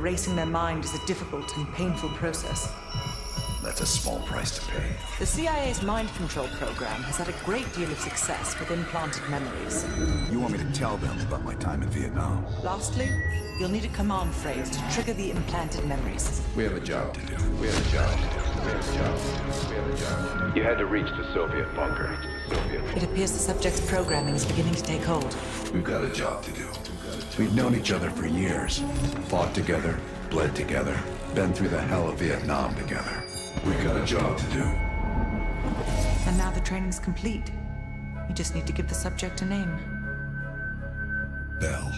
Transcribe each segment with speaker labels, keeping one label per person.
Speaker 1: Erasing their mind is a difficult and painful process.
Speaker 2: That's a small price to pay.
Speaker 1: The CIA's mind control program has had a great deal of success with implanted memories.
Speaker 2: You want me to tell them about my time in Vietnam?
Speaker 1: Lastly, you'll need a command phrase to trigger the implanted memories.
Speaker 2: We have a job to do.
Speaker 3: You had to reach the Soviet bunker.
Speaker 1: It appears the subject's programming is beginning to take hold.
Speaker 2: We've got a job to do. We've known each other for years. Fought together, bled together, been through the hell of Vietnam together. We've got a job to do.
Speaker 1: And now the training's complete. You just need to give the subject a name.
Speaker 2: Bell.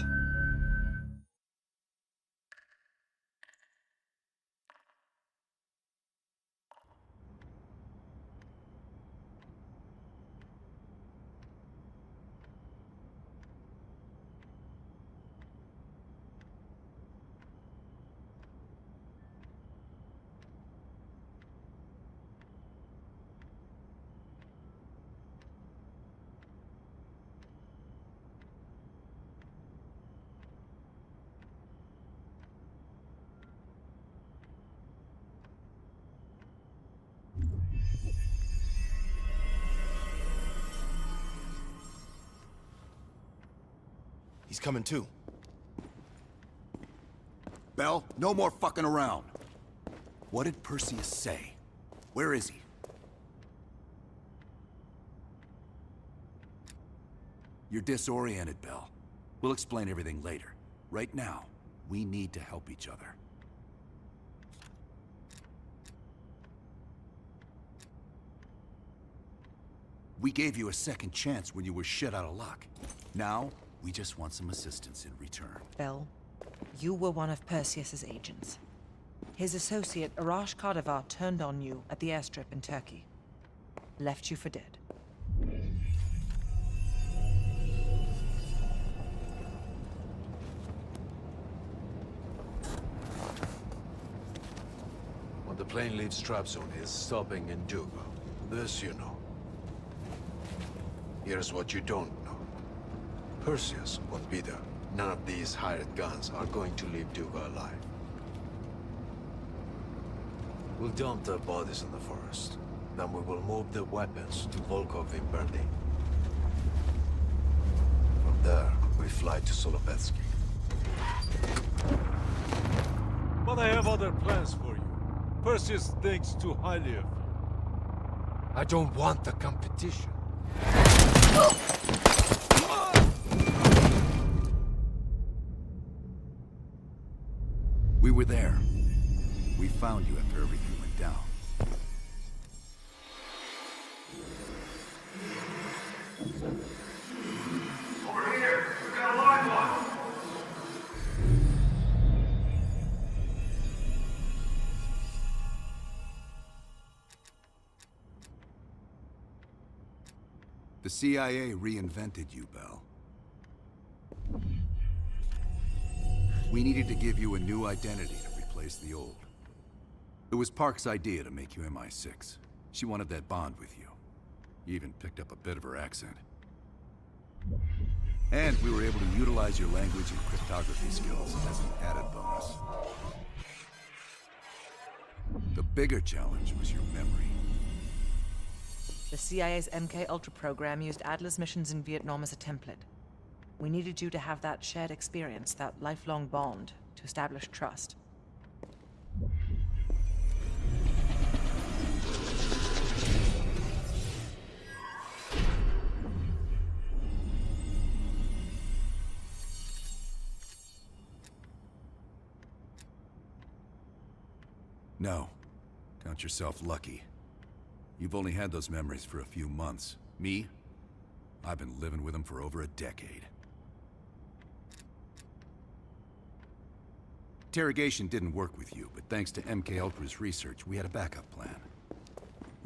Speaker 4: He's coming too.
Speaker 2: Bell, no more fucking around. What did Perseus say? Where is he? You're disoriented, Bell. We'll explain everything later. Right now, we need to help each other. We gave you a second chance when you were shit out of luck. Now, we just want some assistance in return.
Speaker 1: Bell, you were one of Perseus's agents. His associate, Arash Kardavar, turned on you at the airstrip in Turkey. Left you for dead.
Speaker 5: When the plane leaves trap zone, it's stopping in Duga. This you know. Here's what you don't know. Perseus won't be there. None of these hired guns are going to leave Duga alive. We'll dump their bodies in the forest. Then we will move the weapons to Volkov in Berlin. From there, we fly to Solovetsky.
Speaker 6: But I have other plans for you. Perseus thinks too highly of you.
Speaker 5: I don't want the competition.
Speaker 2: We were there. We found you after everything went down.
Speaker 7: Over here! We've got a live one!
Speaker 2: The CIA reinvented you, Bell. We needed to give you a new identity to replace the old. It was Park's idea to make you MI6. She wanted that bond with you. You even picked up a bit of her accent. And we were able to utilize your language and cryptography skills as an added bonus. The bigger challenge was your memory.
Speaker 1: The CIA's MK Ultra program used Adler's missions in Vietnam as a template. We needed you to have that shared experience, that lifelong bond, to establish trust.
Speaker 2: No. Count yourself lucky. You've only had those memories for a few months. Me? I've been living with them for over a decade. Interrogation didn't work with you, but thanks to MK Ultra's research, we had a backup plan.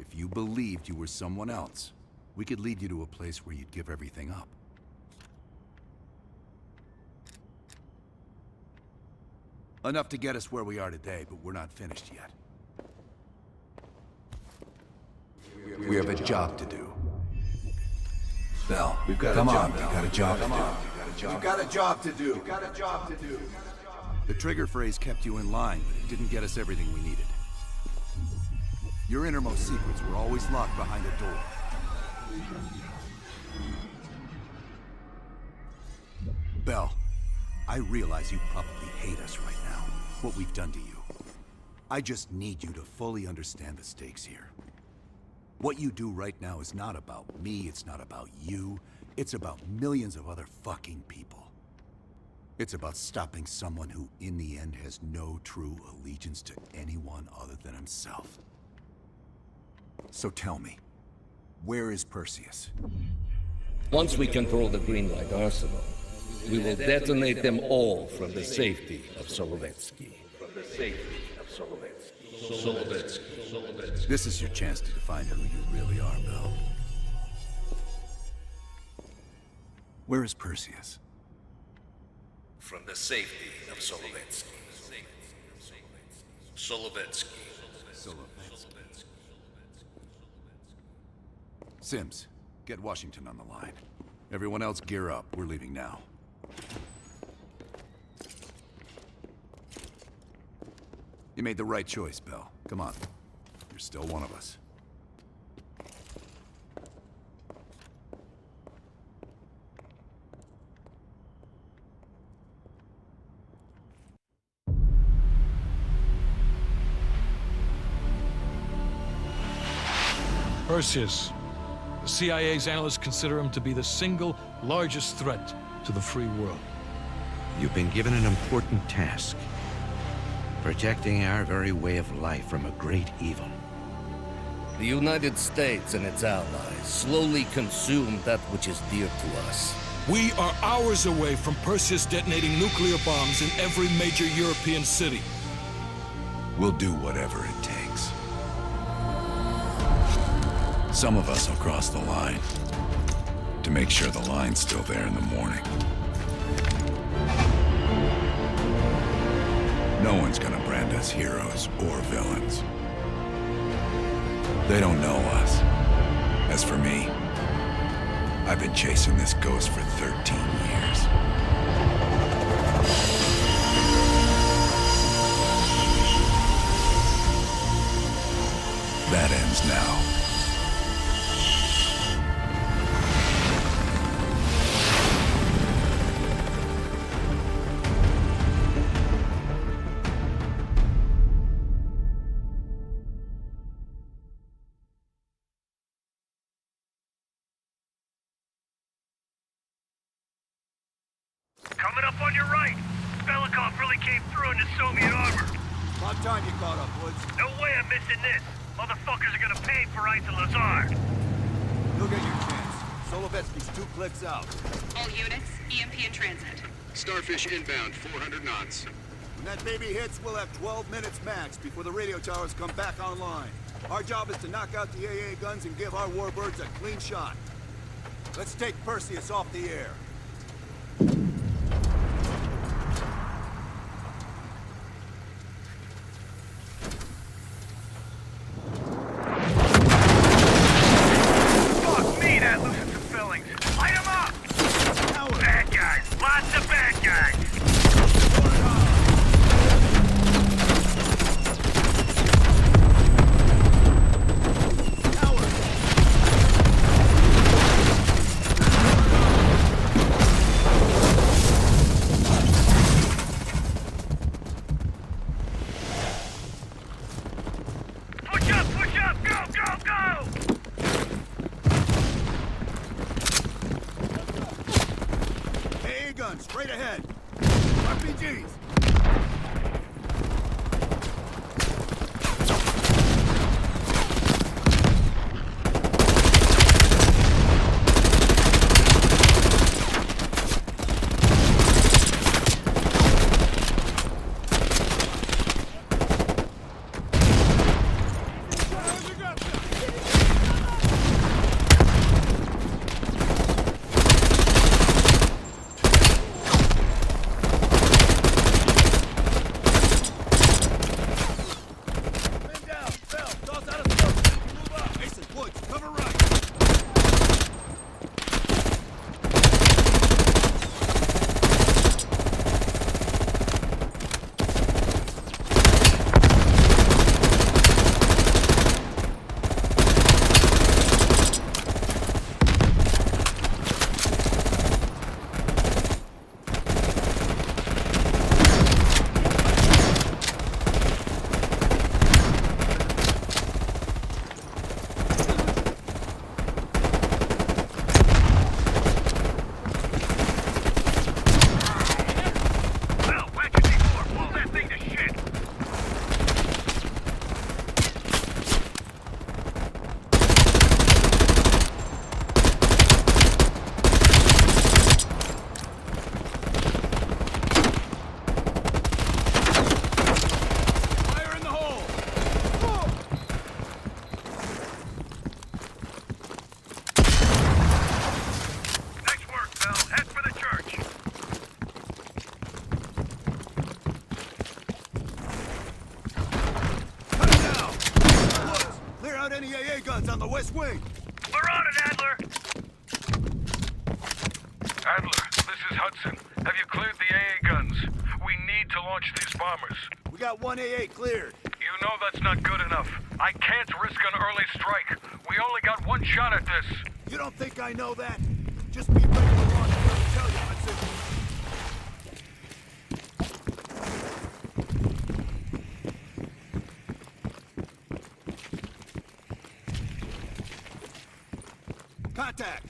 Speaker 2: If you believed you were someone else, we could lead you to a place where you'd give everything up. Enough to get us where we are today, but we're not finished yet. We have a job to do. Bell, we've got a job to do. We've got a job to do. The trigger phrase kept you in line, but it didn't get us everything we needed. Your innermost secrets were always locked behind a door. Bell, I realize you probably hate us right now, what we've done to you. I just need you to fully understand the stakes here. What you do right now is not about me, it's not about you, it's about millions of other fucking people. It's about stopping someone who, in the end, has no true allegiance to anyone other than himself. So tell me, where is Perseus?
Speaker 4: Once we control the green light arsenal, we will detonate them all from the safety of Solovetsky.
Speaker 2: This is your chance to define who you really are, Bell. Where is Perseus?
Speaker 4: From the safety of Solovetsky. Solovetsky.
Speaker 2: Sims, get Washington on the line. Everyone else gear up. We're leaving now. You made the right choice, Bell. Come on. You're still one of us.
Speaker 6: Perseus. The CIA's analysts consider him to be the single largest threat to the free world.
Speaker 8: You've been given an important task. Protecting our very way of life from a great evil.
Speaker 4: The United States and its allies slowly consume that which is dear to us.
Speaker 6: We are hours away from Perseus detonating nuclear bombs in every major European city.
Speaker 2: We'll do whatever it takes. Some of us will cross the line to make sure the line's still there in the morning. No one's gonna brand us heroes or villains. They don't know us. As for me, I've been chasing this ghost for 13 years. That ends now.
Speaker 7: Coming up on your right. Belikov really came through in the Soviet armor.
Speaker 2: About time you caught up, Woods.
Speaker 7: No way I'm missing this. Motherfuckers are gonna pay for Isa Lazard.
Speaker 2: You'll get your chance. Solovetsky's 2 clicks out.
Speaker 9: All units, EMP in transit.
Speaker 5: Starfish inbound, 400 knots.
Speaker 2: When that baby hits, we'll have 12 minutes max before the radio towers come back online. Our job is to knock out the AA guns and give our warbirds a clean shot. Let's take Perseus off the air.
Speaker 7: Fuck me, that loosens some fillings. Light 'em up! Bad guys. Lots of bad guys. Push up, go, go, go!
Speaker 2: AA guns, straight ahead. RPGs. any AA guns on the west wing.
Speaker 7: We're on it, Adler! Adler, this is Hudson. Have you cleared the AA guns? We need to launch these bombers.
Speaker 2: We got one AA cleared.
Speaker 7: You know that's not good enough. I can't risk an early strike. We only got one shot at this.
Speaker 2: You don't think I know that? Just be ready to launch. I'll tell you, Hudson. Contact!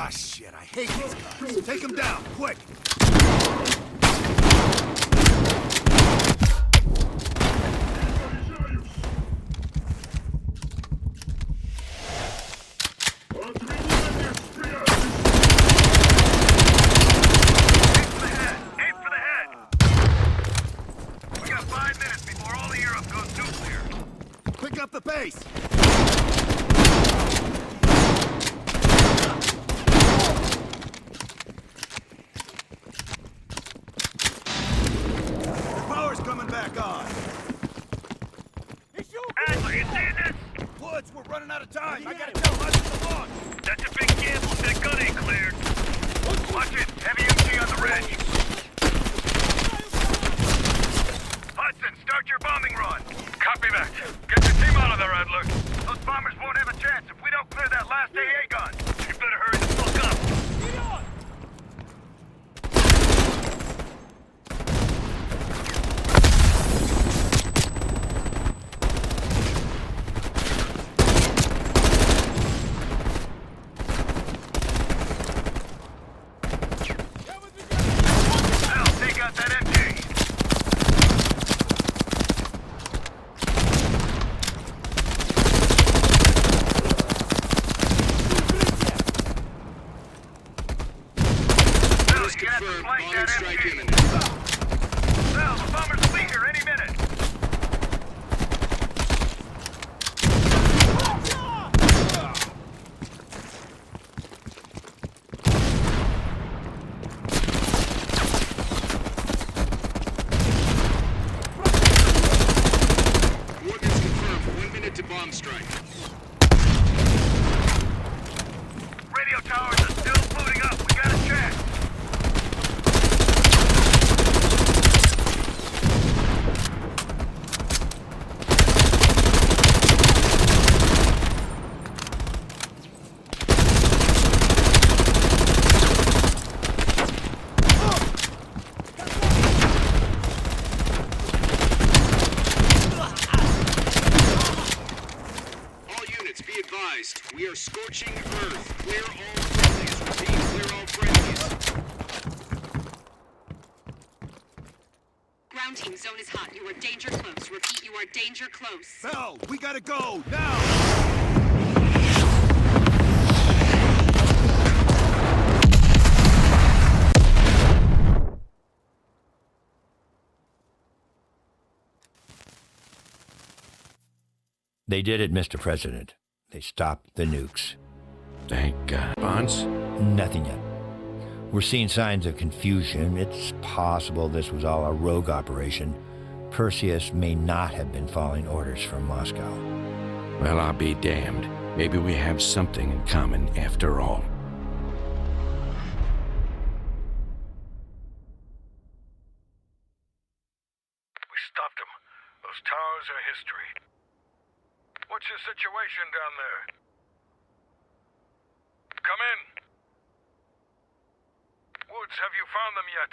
Speaker 2: Ah, shit, I hate these guys. Take them down, quick!
Speaker 10: We are scorching Earth. Clear all friendlies. Repeat, clear all friendlies.
Speaker 9: Ground team, zone is hot. You are danger close. Repeat, you are danger close.
Speaker 2: Bell, we gotta go, now!
Speaker 8: They did it, Mr. President. They stopped the nukes.
Speaker 5: Thank God. Bonds?
Speaker 8: Nothing yet. We're seeing signs of confusion. It's possible this was all a rogue operation. Perseus may not have been following orders from Moscow.
Speaker 5: Well, I'll be damned. Maybe we have something in common after all.
Speaker 7: We stopped them. Those towers are history. What's your situation down there? Come in. Woods, have you found them yet?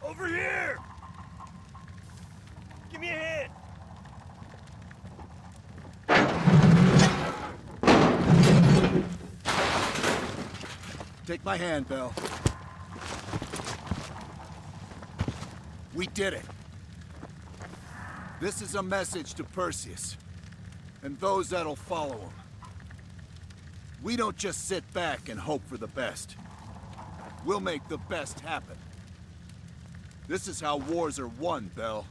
Speaker 2: Over here! Give me a hand! Take my hand, Bell. We did it. This is a message to Perseus, and those that'll follow him. We don't just sit back and hope for the best. We'll make the best happen. This is how wars are won, Bell.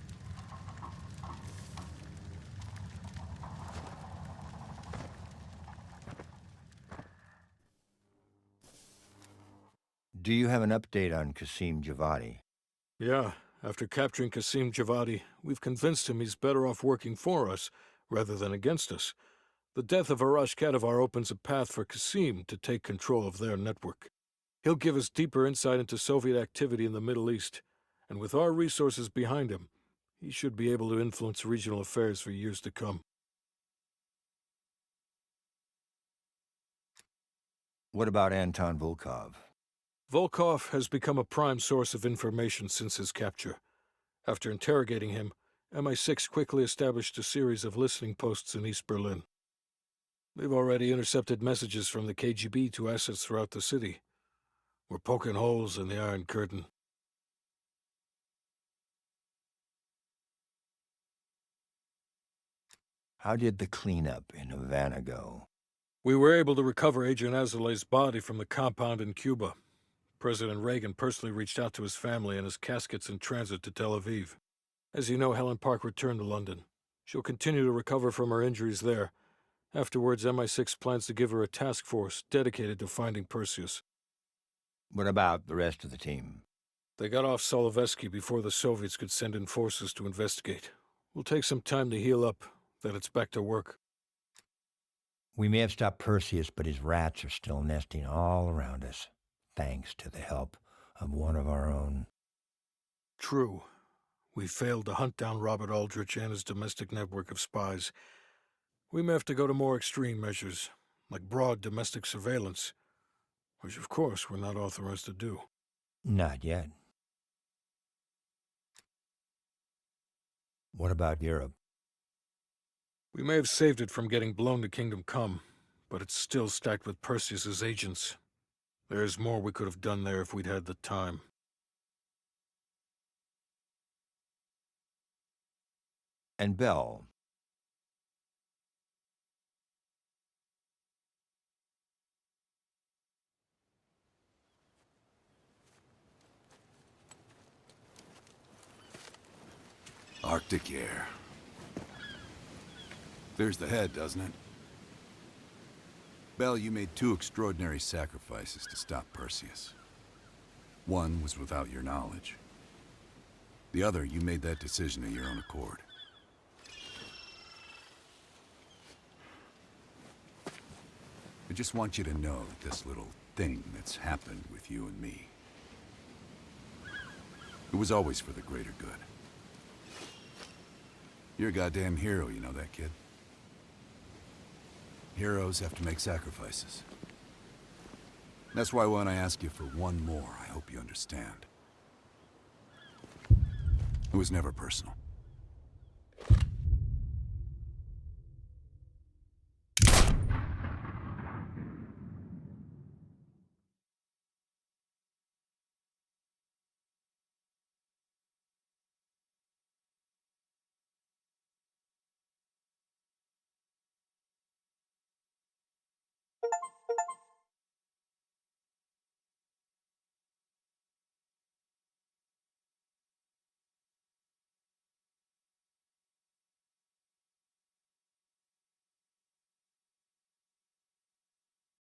Speaker 8: Do you have an update on Qasim Javadi?
Speaker 6: Yeah, after capturing Qasim Javadi, we've convinced him he's better off working for us rather than against us. The death of Arash Kadivar opens a path for Qasim to take control of their network. He'll give us deeper insight into Soviet activity in the Middle East, and with our resources behind him, he should be able to influence regional affairs for years to come.
Speaker 8: What about Anton Volkov?
Speaker 6: Volkov has become a prime source of information since his capture. After interrogating him, MI6 quickly established a series of listening posts in East Berlin. They've already intercepted messages from the KGB to assets throughout the city. We're poking holes in the Iron Curtain.
Speaker 8: How did the cleanup in Havana go?
Speaker 6: We were able to recover Agent Azoulay's body from the compound in Cuba. President Reagan personally reached out to his family, and his casket's in transit to Tel Aviv. As you know, Helen Park returned to London. She'll continue to recover from her injuries there. Afterwards, MI6 plans to give her a task force dedicated to finding Perseus.
Speaker 8: What about the rest of the team?
Speaker 6: They got off Solovetsky before the Soviets could send in forces to investigate. We'll take some time to heal up, then it's back to work.
Speaker 8: We may have stopped Perseus, but his rats are still nesting all around us, thanks to the help of one of our own.
Speaker 6: True. We failed to hunt down Robert Aldrich and his domestic network of spies. We may have to go to more extreme measures, like broad domestic surveillance, which of course we're not authorized to do.
Speaker 8: Not yet. What about Europe?
Speaker 6: We may have saved it from getting blown to Kingdom Come, but it's still stacked with Perseus's agents. There's more we could have done there if we'd had the time.
Speaker 8: And Bell?
Speaker 2: Arctic air. Clears the head, doesn't it? Bell, you made two extraordinary sacrifices to stop Perseus. One was without your knowledge. The other, you made that decision of your own accord. I just want you to know that this little thing that's happened with you and me, it was always for the greater good. You're a goddamn hero, you know that, kid? Heroes have to make sacrifices. That's why when I ask you for one more, I hope you understand. It was never personal.